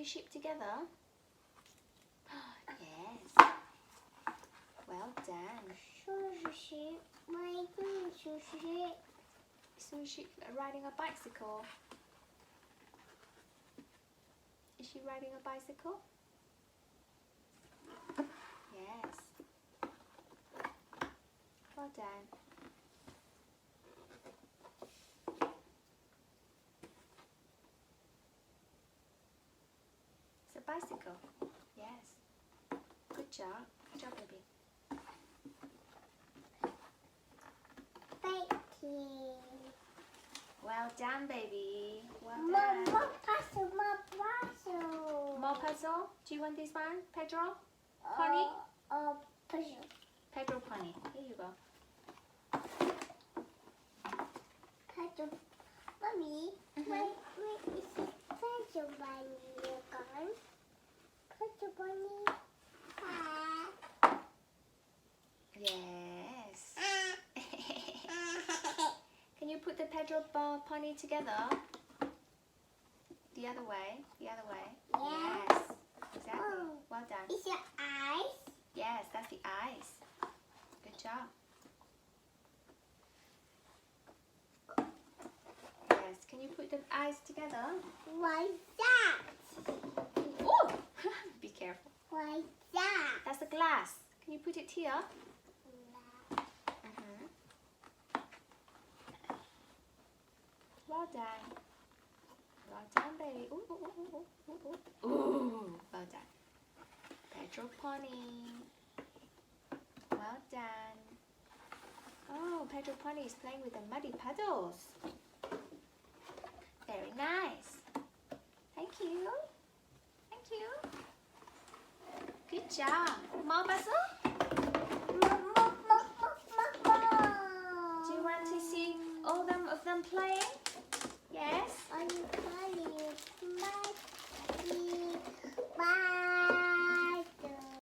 ship together? Yes. Well done. So is she riding a bicycle? Is she riding a bicycle? Yes. Well done. It's a bicycle. Yes. Good job. Good job, baby. Well done, baby. Well done. More puzzle. More puzzle? Do you want this one, Pedro? Pony? Puzzle. Pedro Pony. Here you go. Puzzle. Mommy, where is the puzzle bunny gone? Puzzle bunny. Yes. Can you put the Pedro Pony together? The other way. The other way. Yes. Exactly. Oh. Well done. Is your eyes? Yes, that's the eyes. Good job. Yes. Can you put the eyes together? What's that? Oh! Be careful. What's that? That's the glass. Can you put it here? Well done. Well done, baby. Ooh, ooh, ooh, ooh, ooh, ooh. Ooh, well done. Pedro Pony. Well done. Oh, Pedro Pony is playing with the muddy puddles. Very nice. Thank you. Thank you. Good job. More puzzle? Do you want to see all of them playing? Yes? Are you playing?